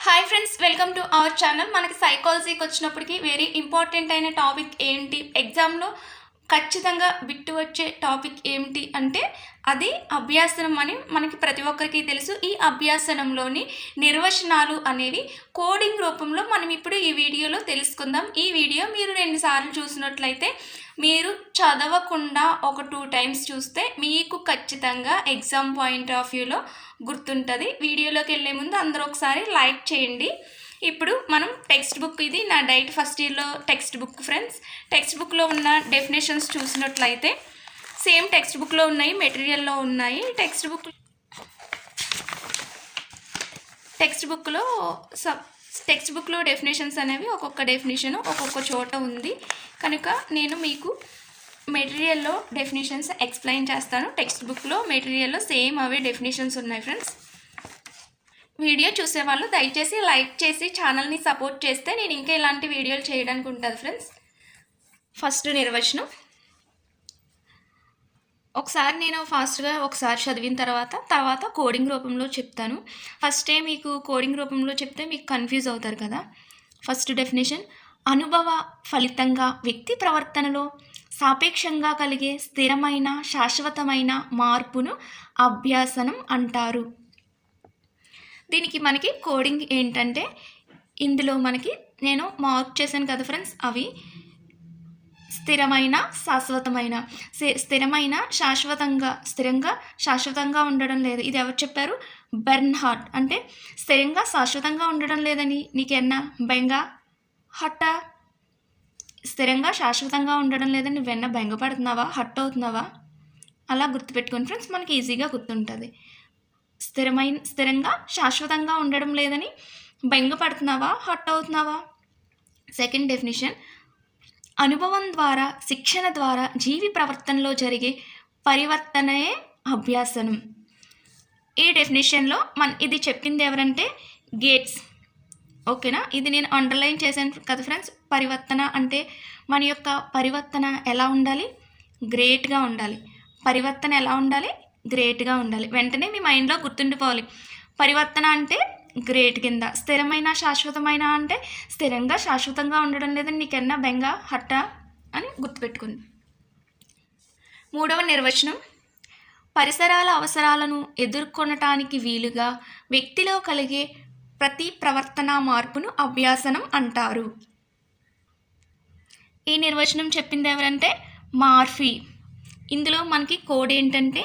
Hi friends, welcome to our channel. మనకి సైకాలజీకి వచ్చినప్పటికీ very important అయిన టాపిక్ ఏంటి, ఎగ్జామ్లో ఖచ్చితంగా బిట్టు వచ్చే టాపిక్ ఏమిటి అంటే అది అభ్యాసనం అని మనకి ప్రతి ఒక్కరికి తెలుసు. ఈ అభ్యాసనంలోని నిర్వచనాలు అనేవి కోడింగ్ రూపంలో మనం ఇప్పుడు ఈ వీడియోలో తెలుసుకుందాం. ఈ వీడియో మీరు 2 సార్లు చూసినట్లయితే, మీరు చదవకుండా ఒక 2 టైమ్స్ చూస్తే మీకు ఖచ్చితంగా ఎగ్జామ్ పాయింట్ ఆఫ్ వ్యూలో గుర్తుంటుంది. వీడియోలోకి వెళ్ళే ముందు అందరూ ఒకసారి లైక్ చేయండి. ఇప్పుడు మనం టెక్స్ట్ బుక్, ఇది నా డైట్ ఫస్ట్ ఇయర్లో టెక్స్ట్ బుక్ ఫ్రెండ్స్. టెక్స్ట్ బుక్లో ఉన్న డెఫినేషన్స్ చూసినట్లయితే సేమ్ టెక్స్ట్ బుక్లో ఉన్నాయి, మెటీరియల్లో ఉన్నాయి. టెక్స్ట్ బుక్లో డెఫినేషన్స్ అనేవి ఒక్కొక్క డెఫినేషన్ ఒక్కొక్క చోట ఉంది కనుక నేను మీకు మెటీరియల్లో డెఫినేషన్స్ ఎక్స్ప్లెయిన్ చేస్తాను. టెక్స్ట్ బుక్లో మెటీరియల్లో సేమ్ అవే డెఫినేషన్స్ ఉన్నాయి ఫ్రెండ్స్. వీడియో చూసేవాళ్ళు దయచేసి లైక్ చేసి ఛానల్ని సపోర్ట్ చేస్తే నేను ఇంకా ఇలాంటి వీడియోలు చేయడానికి ఉంటుంది ఫ్రెండ్స్. ఫస్ట్ నిర్వచనం ఒకసారి నేను ఫాస్ట్గా ఒకసారి చదివిన తర్వాత కోడింగ్ రూపంలో చెప్తాను. ఫస్టే మీకు కోడింగ్ రూపంలో చెప్తే మీకు కన్ఫ్యూజ్ అవుతారు కదా. ఫస్ట్ డెఫినేషన్: అనుభవ ఫలితంగా వ్యక్తి ప్రవర్తనలో సాపేక్షంగా కలిగే స్థిరమైన శాశ్వతమైన మార్పును అభ్యాసనం అంటారు. దీనికి మనకి కోడింగ్ ఏంటంటే, ఇందులో మనకి నేను మార్క్ చేశాను కదా ఫ్రెండ్స్, అవి స్థిరమైన శాశ్వతంగా ఉండడం లేదు. ఇది ఎవరు చెప్పారు? బెర్న్హార్డ్. అంటే స్థిరంగా శాశ్వతంగా ఉండడం లేదని నీకెన్నా బెంగ హట్టా? స్థిరంగా శాశ్వతంగా ఉండడం లేదని నువ్వెన్నా బెంగపడుతున్నావా, హట్ అవుతున్నావా? అలా గుర్తుపెట్టుకోండి ఫ్రెండ్స్, మనకి ఈజీగా గుర్తుంటుంది. స్థిరంగా శాశ్వతంగా ఉండడం లేదని బెంగపడుతున్నావా, హట్ అవుతున్నావా? సెకండ్ డెఫినేషన్: అనుభవం ద్వారా శిక్షణ ద్వారా జీవి ప్రవర్తనలో జరిగే పరివర్తనే అభ్యాసనం. ఈ డెఫినేషన్లో ఇది చెప్పింది ఎవరంటే గేట్స్. ఓకేనా? ఇది నేను అండర్లైన్ చేశాను కదా ఫ్రెండ్స్. పరివర్తన అంటే మన యొక్క పరివర్తన ఎలా ఉండాలి? గ్రేట్గా ఉండాలి. పరివర్తన ఎలా ఉండాలి? గ్రేట్గా ఉండాలి. వెంటనే మీ మైండ్లో గుర్తుండిపోవాలి. పరివర్తన అంటే గ్రేట్ కింద, స్థిరమైన శాశ్వతమైన అంటే స్థిరంగా శాశ్వతంగా ఉండడం లేదని నీకన్నా బెంగ హట్టా అని గుర్తుపెట్టుకుంది. మూడవ నిర్వచనం: పరిసరాల అవసరాలను ఎదుర్కొనటానికి వీలుగా వ్యక్తిలో కలిగే ప్రతి ప్రవర్తన మార్పును అభ్యాసనం అంటారు. ఈ నిర్వచనం చెప్పింది ఎవరంటే మార్ఫీ. ఇందులో మనకి కోడ్ ఏంటంటే,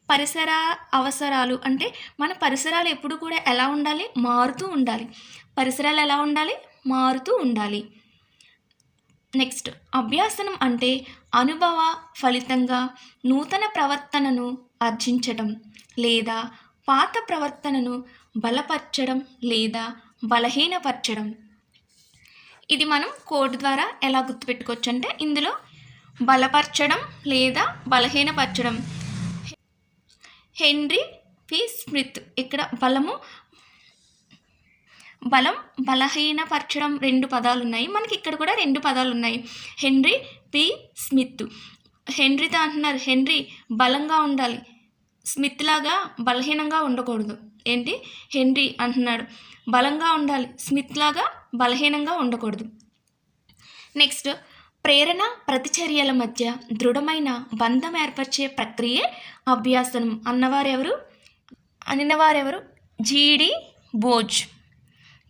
పరిసర అవసరాలు అంటే మన పరిసరాలు ఎప్పుడు కూడా ఎలా ఉండాలి? మారుతూ ఉండాలి. పరిసరాలు ఎలా ఉండాలి? మారుతూ ఉండాలి. నెక్స్ట్, అభ్యాసనం అంటే అనుభవ ఫలితంగా నూతన ప్రవర్తనను ఆర్జించడం లేదా పాత ప్రవర్తనను బలపరచడం లేదా బలహీనపరచడం. ఇది మనం కోడ్ ద్వారా ఎలా గుర్తుపెట్టుకోవచ్చు అంటే, ఇందులో బలపరచడం లేదా బలహీనపరచడం. Henry P Smith. ఇక్కడ బలం బలహీనపరచడం 2 పదాలు ఉన్నాయి. మనకి ఇక్కడ కూడా 2 పదాలు ఉన్నాయి. Henry P Smith. హెన్రీతో అంటున్నారు, హెన్రీ బలంగా ఉండాలి, స్మిత్ లాగా బలహీనంగా ఉండకూడదు. ఏంటి? హెన్రీ అంటున్నాడు బలంగా ఉండాలి, స్మిత్ లాగా బలహీనంగా ఉండకూడదు. నెక్స్ట్, ప్రేరణ ప్రతిచర్యల మధ్య దృఢమైన బంధం ఏర్పరిచే ప్రక్రియే అభ్యాసనం అన్నవారెవరు?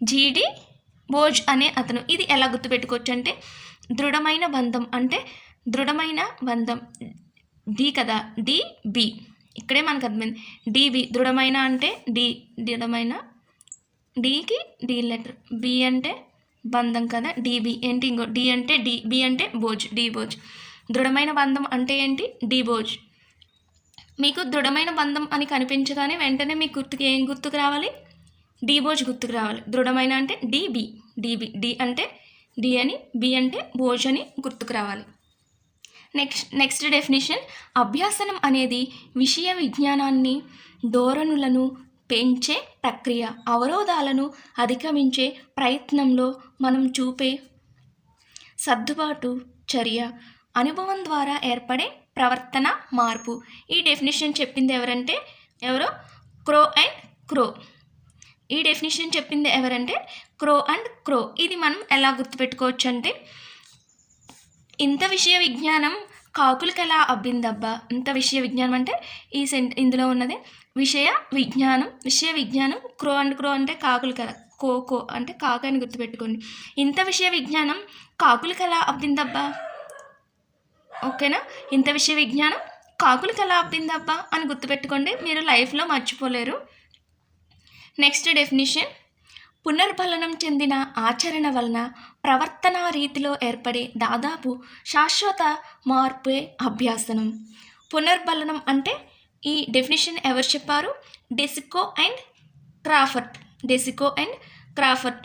జీడి బోజ్ అనే అతను. ఇది ఎలా గుర్తుపెట్టుకోవచ్చు అంటే, దృఢమైన బంధం అంటే దృఢమైన బంధం డి కదా, డిబి. ఇక్కడే మనకు అర్థమైంది. డిబి దృఢమైన అంటే దృఢమైన, డికి డి లెటర్, బి అంటే బంధం కదా, డిబి ఏంటి? ఇంకో డి అంటే బి అంటే బోజ్, డి బోజ్. దృఢమైన బంధం అంటే ఏంటి? డి బోజ్. మీకు దృఢమైన బంధం అని కనిపించగానే వెంటనే మీ గుర్తుకు ఏం గుర్తుకు రావాలి? డి బోజ్ గుర్తుకు రావాలి. దృఢమైన అంటే డిబి, డి అంటే డి అని, బి అంటే బోజ్ అని గుర్తుకు రావాలి. నెక్స్ట్ డెఫినేషన్: అభ్యాసనం అనేది విషయ విజ్ఞానాన్ని, ధోరణులను పెంచే ప్రక్రియ. అవరోధాలను అధిగమించే ప్రయత్నంలో మనం చూపే సర్దుబాటు చర్య, అనుభవం ద్వారా ఏర్పడే ప్రవర్తన మార్పు. ఈ డెఫినేషన్ చెప్పింది ఎవరంటే క్రో. ఈ డెఫినేషన్ చెప్పింది ఎవరంటే క్రో అండ్ క్రో. ఇది మనం ఎలా గుర్తుపెట్టుకోవచ్చు అంటే, ఇంత విషయ విజ్ఞానం కాకులకి ఎలా అబ్బిందబ్బా. ఇంత విషయ విజ్ఞానం అంటే ఇందులో ఉన్నది విషయ విజ్ఞానం. క్రో అండ్ క్రో అంటే కాకులు కదా, కో అంటే కాకు అని గుర్తుపెట్టుకోండి. ఇంత విషయ విజ్ఞానం కాకులకి ఎలా అబ్బిందబ్బా. ఓకేనా, ఇంత విషయ విజ్ఞానం కాకులకి ఎలా అబ్బిందబ్బా అని గుర్తుపెట్టుకోండి, మీరు లైఫ్లో మర్చిపోలేరు. నెక్స్ట్ డెఫినిషన్, పునర్బలనం చెందిన ఆచరణ వలన ప్రవర్తనా రీతిలో ఏర్పడే దాదాపు శాశ్వత మార్పే అభ్యాసనం. పునర్బలనం అంటే ఈ డెఫినిషన్ ఎవరు చెప్పారు? డెసికో అండ్ క్రాఫర్డ్.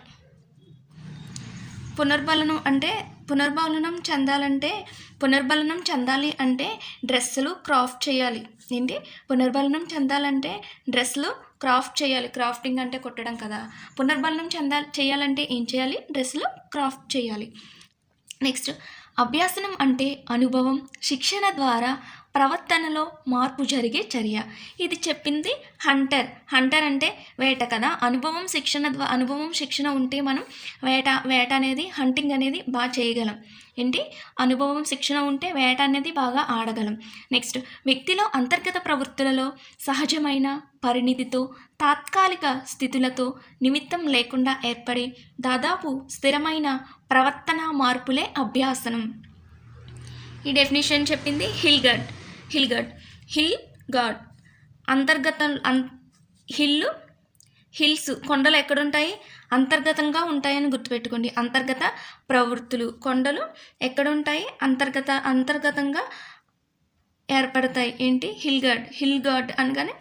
పునర్బలనం చెందాలి అంటే డ్రెస్సులు క్రాఫ్ట్ చేయాలి. ఏంటి? పునర్బలనం చెందాలంటే డ్రెస్సులు క్రాఫ్ట్ చేయాలి. క్రాఫ్టింగ్ అంటే కుట్టడం కదా. పునర్బలనం చేయాలంటే ఏం చేయాలి? డ్రెస్సులు క్రాఫ్ట్ చేయాలి. నెక్స్ట్, అభ్యాసనం అంటే అనుభవం, శిక్షణ ద్వారా ప్రవర్తనలో మార్పు జరిగే చర్య. ఇది చెప్పింది హంటర్ అంటే వేట కదా. అనుభవం శిక్షణ ఉంటే మనం వేట అనేది, హంటింగ్ అనేది బాగా చేయగలం. ఏంటి? అనుభవం శిక్షణ ఉంటే వేట అనేది బాగా ఆడగలం. నెక్స్ట్, వ్యక్తిలో అంతర్గత ప్రవృత్తులలో సహజమైన పరిణితితో తాత్కాలిక స్థితులతో నిమిత్తం లేకుండా ఏర్పడే దాదాపు స్థిరమైన ప్రవర్తన మార్పులే అభ్యాసనం. ఈ డెఫినేషన్ చెప్పింది హిల్గర్డ్. హిల్స్ కొండలు ఎక్కడుంటాయి? అంతర్గతంగా ఉంటాయని గుర్తుపెట్టుకోండి. అంతర్గత ప్రవృత్తులు, కొండలు ఎక్కడుంటాయి? అంతర్గతంగా ఏర్పడతాయి. ఏంటి? హిల్గార్డ్ అనగానే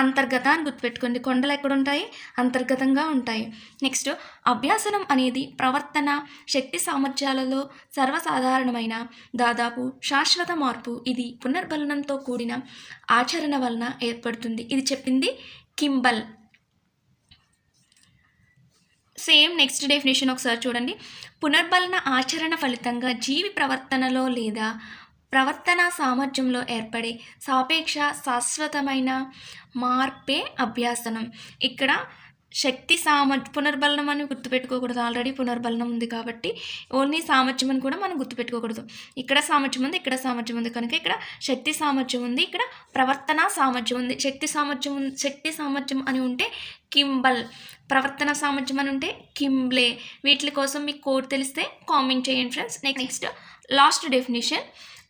అంతర్గత అని గుర్తుపెట్టుకోండి. కొండలు ఎక్కడుంటాయి? అంతర్గతంగా ఉంటాయి. నెక్స్ట్, అభ్యాసనం అనేది ప్రవర్తన శక్తి సామర్థ్యాలలో సర్వసాధారణమైన దాదాపు శాశ్వత మార్పు. ఇది పునర్బలనంతో కూడిన ఆచరణ వలన ఏర్పడుతుంది. ఇది చెప్పింది కింబల్. సేమ్ నెక్స్ట్ డెఫినేషన్ ఒకసారి చూడండి. పునర్బలన ఆచరణ ఫలితంగా జీవి ప్రవర్తనలో లేదా ప్రవర్తన సామర్థ్యంలో ఏర్పడే సాపేక్ష శాశ్వతమైన మార్పే అభ్యాసనం. ఇక్కడ పునర్బలనం అని గుర్తుపెట్టుకోకూడదు. ఆల్రెడీ పునర్బలనం ఉంది కాబట్టి ఓన్లీ సామర్థ్యం అని కూడా మనం గుర్తుపెట్టుకోకూడదు. ఇక్కడ సామర్థ్యం ఉంది, ఇక్కడ సామర్థ్యం ఉంది కనుక ఇక్కడ శక్తి సామర్థ్యం ఉంది, ఇక్కడ ప్రవర్తన సామర్థ్యం ఉంది. శక్తి సామర్థ్యం అని ఉంటే కింబల్, ప్రవర్తన సామర్థ్యం అని ఉంటే కింబ్లే. వీటి కోసం మీకు కోడ్ తెలిస్తే కామెంట్ చేయండి ఫ్రెండ్స్. నెక్స్ట్ లాస్ట్ డెఫినేషన్,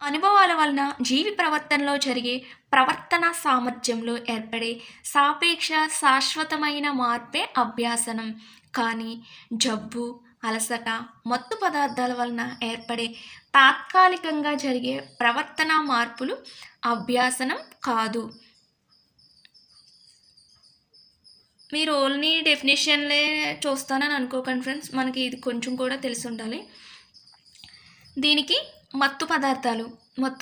అనుభవాల వలన జీవి ప్రవర్తనలో జరిగే ప్రవర్తన సామర్థ్యంలో ఏర్పడే సాపేక్ష శాశ్వతమైన మార్పే అభ్యాసనం. కానీ జబ్బు, అలసట, మత్తు పదార్థాల వలన ఏర్పడే తాత్కాలికంగా జరిగే ప్రవర్తన మార్పులు అభ్యాసనం కాదు. మీరు ఓన్లీ డెఫినేషన్లే చూస్తానని అనుకోకండి ఫ్రెండ్స్, మనకి ఇది కొంచెం కూడా తెలిసి ఉండాలి. దీనికి మత్తు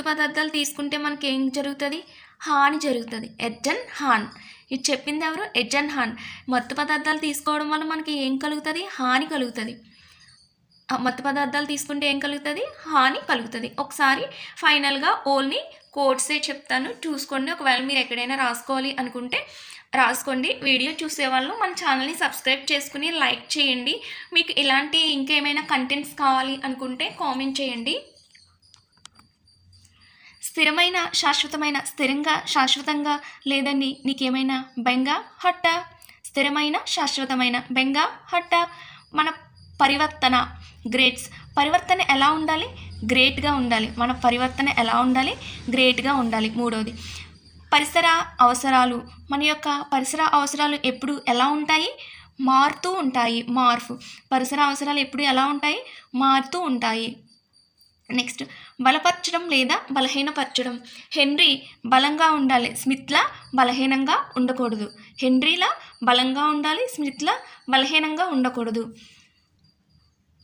పదార్థాలు తీసుకుంటే మనకి ఏం జరుగుతుంది? హాని జరుగుతుంది. ఎడ్జన్ హాన్. ఇది చెప్పింది ఎవరు? ఎడ్జన్ హాన్. మత్తు పదార్థాలు తీసుకోవడం వల్ల మనకి ఏం కలుగుతుంది? హాని కలుగుతుంది. మత్తు పదార్థాలు తీసుకుంటే ఏం కలుగుతుంది? హాని కలుగుతుంది. ఒకసారి ఫైనల్గా ఓన్లీ కోడ్సే చెప్తాను, చూసుకోండి. ఒకవేళ మీరు ఎక్కడైనా రాసుకోవాలి అనుకుంటే రాసుకోండి. వీడియో చూసేవాళ్ళు మన ఛానల్ని సబ్స్క్రైబ్ చేసుకుని లైక్ చేయండి. మీకు ఇలాంటి ఇంకేమైనా కంటెంట్స్ కావాలి అనుకుంటే కామెంట్ చేయండి. శాశ్వతంగా లేదండి నీకేమైనా బెంగ హట్ట. స్థిరమైన శాశ్వతమైన బెంగ హట్ట. మన పరివర్తన పరివర్తన ఎలా ఉండాలి? గ్రేట్గా ఉండాలి. మన పరివర్తన ఎలా ఉండాలి? గ్రేట్గా ఉండాలి. మూడోది, పరిసర అవసరాలు. మన యొక్క పరిసర అవసరాలు ఎప్పుడు ఎలా ఉంటాయి? మారుతూ ఉంటాయి. పరిసర అవసరాలు ఎప్పుడు ఎలా ఉంటాయి? మారుతూ ఉంటాయి. నెక్స్ట్, బలపరచడం లేదా బలహీనపరచడం. హెన్రీ బలంగా ఉండాలి, స్మిత్లా బలహీనంగా ఉండకూడదు. హెన్రీలా బలంగా ఉండాలి, స్మిత్లా బలహీనంగా ఉండకూడదు.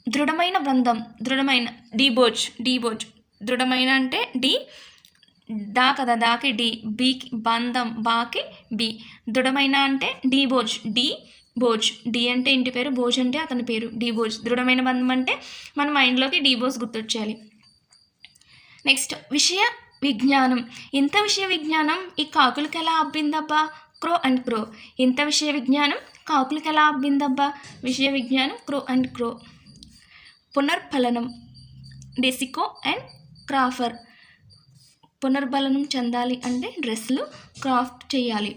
దృఢమైన బంధం, డీబోజ్. దృఢమైన అంటే దా కదా, దాకి డి, బీకి బంధం, బాకి బి. దృఢమైన అంటే డీబోజ్. డి అంటే ఇంటి పేరు, బోజ్ అంటే అతని పేరు. డీబోజ్. దృఢమైన బంధం అంటే మన మైండ్లోకి డీబోజ్ గుర్తొచ్చేయాలి. నెక్స్ట్, విషయ విజ్ఞానం. ఇంత విషయ విజ్ఞానం ఈ కాకులకి ఎలా అబ్బిందబ్బా? క్రో అండ్ క్రో. ఇంత విషయ విజ్ఞానం కాకులకి ఎలా అబ్బిందబ్బా? విషయ విజ్ఞానం క్రో అండ్ క్రో. పునర్ఫలనం డెసికో అండ్ క్రాఫర్. పునర్బలనం చెందాలి అంటే డ్రెస్సులు క్రాఫ్ట్ చేయాలి.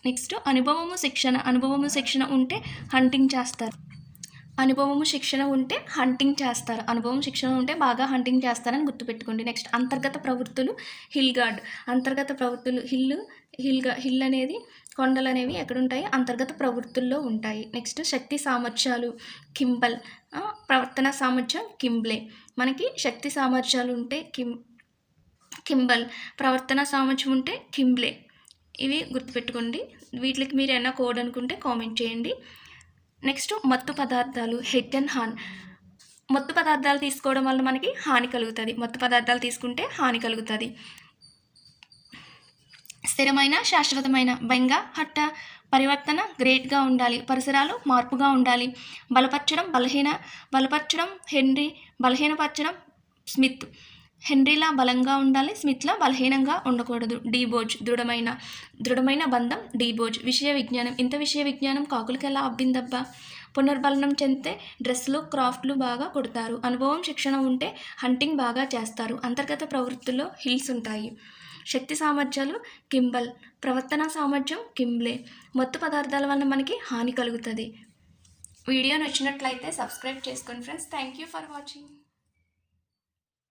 నెక్స్ట్ అనుభవము శిక్షణ ఉంటే హంటింగ్ చేస్తారు. అనుభవము శిక్షణ ఉంటే బాగా హంటింగ్ చేస్తారని గుర్తుపెట్టుకోండి. నెక్స్ట్ అంతర్గత ప్రవృత్తులు హిల్ గార్డ్. అంతర్గత ప్రవృత్తులు హిల్ అనేది కొండలు అనేవి ఎక్కడుంటాయి? అంతర్గత ప్రవృత్తుల్లో ఉంటాయి. నెక్స్ట్ శక్తి సామర్థ్యాలు కింబల్. ప్రవర్తన సామర్థ్యం కింబ్లే. మనకి శక్తి సామర్థ్యాలు ఉంటే కింబల్, ప్రవర్తన సామర్థ్యం ఉంటే కింబ్లే. ఇవి గుర్తుపెట్టుకోండి. వీటికి మీరు ఏమైనా కోడ్ అనుకుంటే కామెంట్ చేయండి. నెక్స్ట్ మత్తు పదార్థాలు హెడ్ అండ్ హార్న్. మత్తు పదార్థాలు తీసుకోవడం వల్ల మనకి హాని కలుగుతుంది. మత్తు పదార్థాలు తీసుకుంటే హాని కలుగుతుంది. స్థిరమైన శాశ్వతమైన బెంగా హట్ట. పరివర్తన గ్రేట్గా ఉండాలి. పరిసరాలు మార్పుగా ఉండాలి. బలపరచడం హెన్రీ, బలహీనపరచడం స్మిత్. హెన్రీలా బలంగా ఉండాలి, స్మిత్లా బలహీనంగా ఉండకూడదు. డీబోజ్ దృఢమైన బంధం డీబోజ్. విషయ విజ్ఞానం ఇంత విషయ విజ్ఞానం కాకులకి ఎలా అబ్బిందబ్బా? పునర్బలనం చెందితే డ్రెస్సులు క్రాఫ్ట్లు బాగా కుడతారు. అనుభవం శిక్షణ ఉంటే హంటింగ్ బాగా చేస్తారు. అంతర్గత ప్రవృత్తుల్లో హిల్స్ ఉంటాయి. శక్తి సామర్థ్యాలు కింబల్, ప్రవర్తన సామర్థ్యం కింబ్లే. మత్తు పదార్థాల వల్ల మనకి హాని కలుగుతుంది. వీడియో నచ్చినట్లయితే సబ్స్క్రైబ్ చేసుకోండి friends. Thank you for watching.